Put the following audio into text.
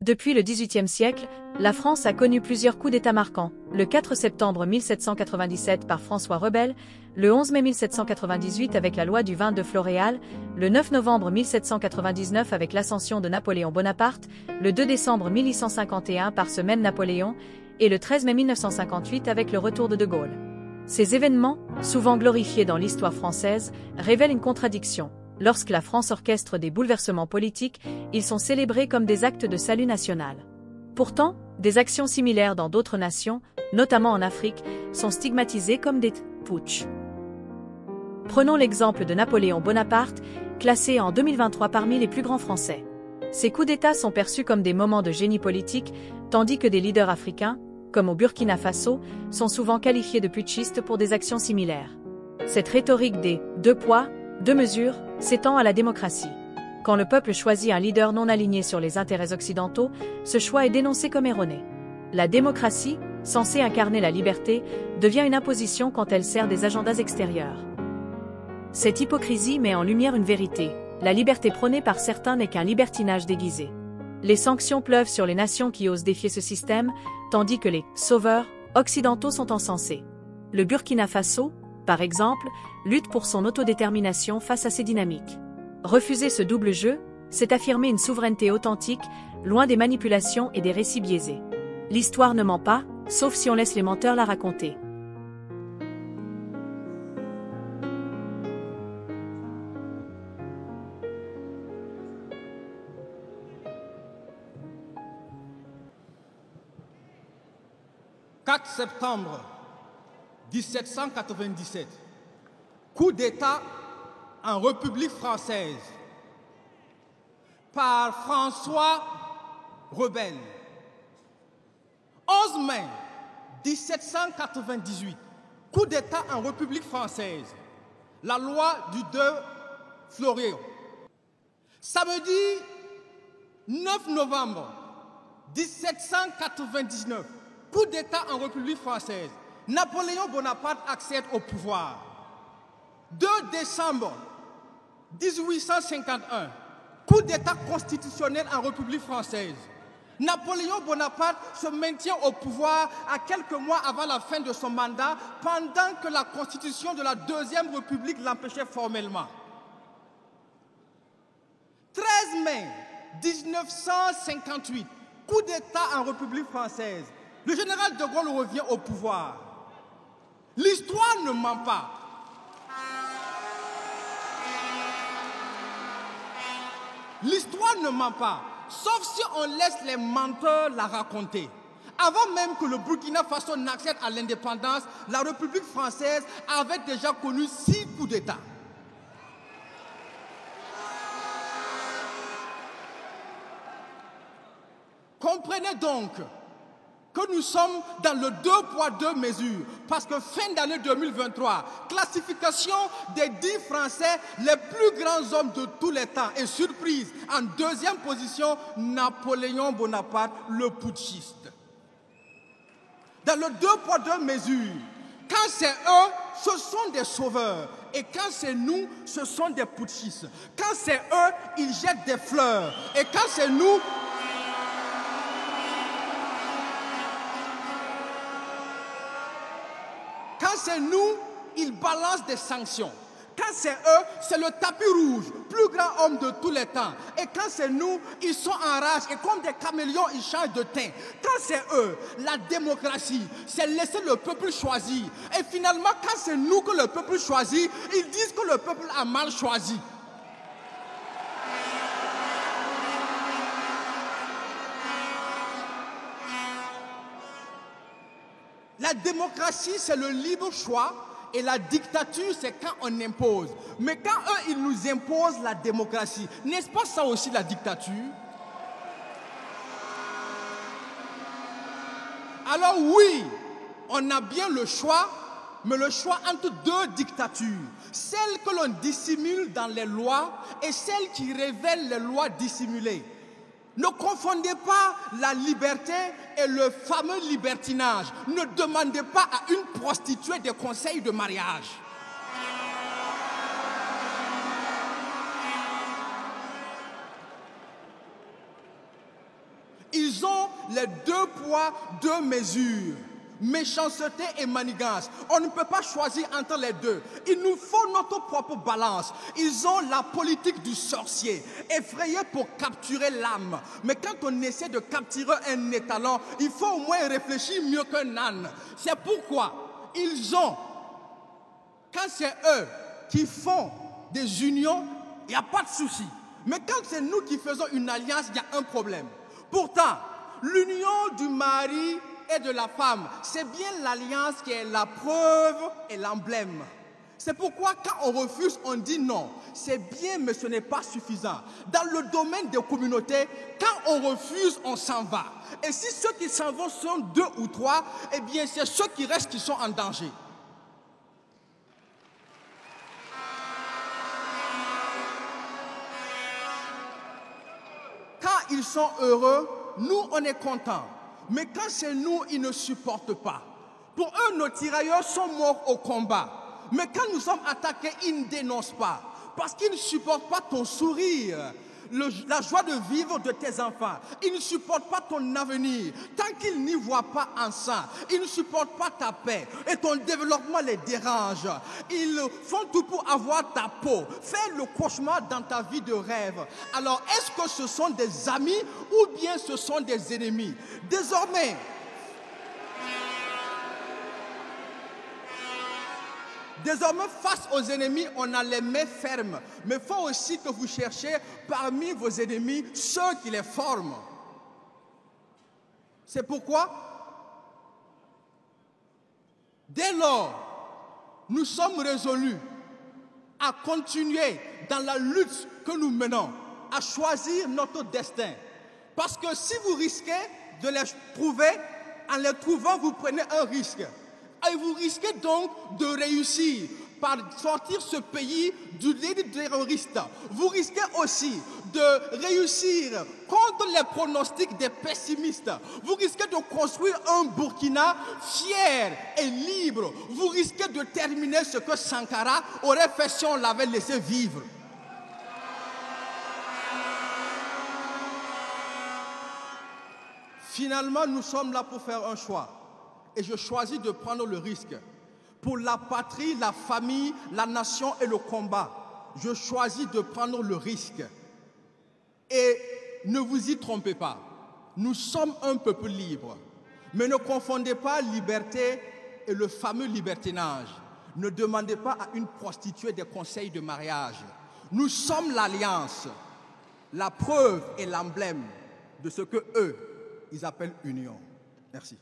Depuis le XVIIIe siècle, la France a connu plusieurs coups d'État marquants. Le 4 septembre 1797 par François Rebelle, le 11 mai 1798 avec la loi du vin de Floréal, le 9 novembre 1799 avec l'ascension de Napoléon Bonaparte, le 2 décembre 1851 par ce même Napoléon, et le 13 mai 1958 avec le retour de De Gaulle. Ces événements, souvent glorifiés dans l'histoire française, révèlent une contradiction. Lorsque la France orchestre des bouleversements politiques, ils sont célébrés comme des actes de salut national. Pourtant, des actions similaires dans d'autres nations, notamment en Afrique, sont stigmatisées comme des putsch. Prenons l'exemple de Napoléon Bonaparte, classé en 2023 parmi les plus grands Français. Ces coups d'État sont perçus comme des moments de génie politique, tandis que des leaders africains, comme au Burkina Faso, sont souvent qualifiés de putschistes pour des actions similaires. Cette rhétorique des « deux poids, deux mesures » s'étend à la démocratie. Quand le peuple choisit un leader non aligné sur les intérêts occidentaux, ce choix est dénoncé comme erroné. La démocratie, censée incarner la liberté, devient une imposition quand elle sert des agendas extérieurs. Cette hypocrisie met en lumière une vérité. La liberté prônée par certains n'est qu'un libertinage déguisé. Les sanctions pleuvent sur les nations qui osent défier ce système, tandis que les « sauveurs » occidentaux sont encensés. Le Burkina Faso, par exemple, lutte pour son autodétermination face à ces dynamiques. Refuser ce double jeu, c'est affirmer une souveraineté authentique, loin des manipulations et des récits biaisés. L'histoire ne ment pas, sauf si on laisse les menteurs la raconter. « 4 septembre 1797, coup d'État en République française par François Rebelle. 11 mai 1798, coup d'État en République française, la loi du 2 Floréal. Samedi 9 novembre 1799, coup d'État en République française, Napoléon Bonaparte accède au pouvoir. 2 décembre 1851, coup d'État constitutionnel en République française. Napoléon Bonaparte se maintient au pouvoir à quelques mois avant la fin de son mandat, pendant que la constitution de la Deuxième République l'empêchait formellement. 13 mai 1958, coup d'État en République française. Le général de Gaulle revient au pouvoir. L'histoire ne ment pas. L'histoire ne ment pas, sauf si on laisse les menteurs la raconter. Avant même que le Burkina Faso n'accède à l'indépendance, la République française avait déjà connu 6 coups d'État. Comprenez donc que nous sommes dans le 2 poids 2 mesures, parce que fin d'année 2023, classification des 10 Français les plus grands hommes de tous les temps, et surprise, en 2e position, Napoléon Bonaparte, le putschiste. Dans le 2 poids 2 mesures, quand c'est eux, ce sont des sauveurs, et quand c'est nous, ce sont des putschistes. Quand c'est eux, ils jettent des fleurs, et quand c'est nous, quand c'est nous, ils balancent des sanctions. Quand c'est eux, c'est le tapis rouge, plus grand homme de tous les temps. Et quand c'est nous, ils sont en rage et comme des caméléons, ils changent de teint. Quand c'est eux, la démocratie, c'est laisser le peuple choisir. Et finalement, quand c'est nous que le peuple choisit, ils disent que le peuple a mal choisi. La démocratie, c'est le libre choix et la dictature, c'est quand on impose. Mais quand eux, ils nous imposent la démocratie, n'est-ce pas ça aussi la dictature? Alors oui, on a bien le choix, mais le choix entre 2 dictatures. Celle que l'on dissimule dans les lois et celle qui révèle les lois dissimulées. Ne confondez pas la liberté et le fameux libertinage. Ne demandez pas à une prostituée des conseils de mariage. Ils ont les 2 poids, 2 mesures. Méchanceté et manigance. On ne peut pas choisir entre les deux. Il nous faut notre propre balance. Ils ont la politique du sorcier, effrayé pour capturer l'âme. Mais quand on essaie de capturer un étalon, il faut au moins réfléchir mieux qu'un âne. C'est pourquoi ils ont, quand c'est eux qui font des unions, il n'y a pas de souci. Mais quand c'est nous qui faisons une alliance, il y a un problème. Pourtant, l'union du mari et de la femme, c'est bien l'alliance qui est la preuve et l'emblème. C'est pourquoi quand on refuse, on dit non. C'est bien, mais ce n'est pas suffisant. Dans le domaine des communautés, quand on refuse, on s'en va. Et si ceux qui s'en vont sont 2 ou 3, eh bien c'est ceux qui restent qui sont en danger. Quand ils sont heureux, nous on est contents. Mais quand c'est nous, ils ne supportent pas. Pour eux, nos tirailleurs sont morts au combat. Mais quand nous sommes attaqués, ils ne dénoncent pas. Parce qu'ils ne supportent pas ton sourire, la joie de vivre de tes enfants. Ils ne supportent pas ton avenir. Tant qu'ils n'y voient pas en ça, ils ne supportent pas ta paix. Et ton développement les dérange. Ils font tout pour avoir ta peau. Fais le cauchemar dans ta vie de rêve. Alors, est-ce que ce sont des amis ou bien ce sont des ennemis? Désormais, face aux ennemis, on a les mains fermes. Mais il faut aussi que vous cherchiez parmi vos ennemis ceux qui les forment. C'est pourquoi, dès lors, nous sommes résolus à continuer dans la lutte que nous menons, à choisir notre destin. Parce que si vous risquez de les trouver, en les trouvant, vous prenez un risque. Et vous risquez donc de réussir par sortir ce pays du lit terroriste. Vous risquez aussi de réussir contre les pronostics des pessimistes. Vous risquez de construire un Burkina fier et libre. Vous risquez de terminer ce que Sankara aurait fait si on l'avait laissé vivre. Finalement, nous sommes là pour faire un choix. Et je choisis de prendre le risque. Pour la patrie, la famille, la nation et le combat, je choisis de prendre le risque. Et ne vous y trompez pas, nous sommes un peuple libre. Mais ne confondez pas liberté et le fameux libertinage. Ne demandez pas à une prostituée des conseils de mariage. Nous sommes l'alliance, la preuve et l'emblème de ce que eux, ils appellent union. Merci.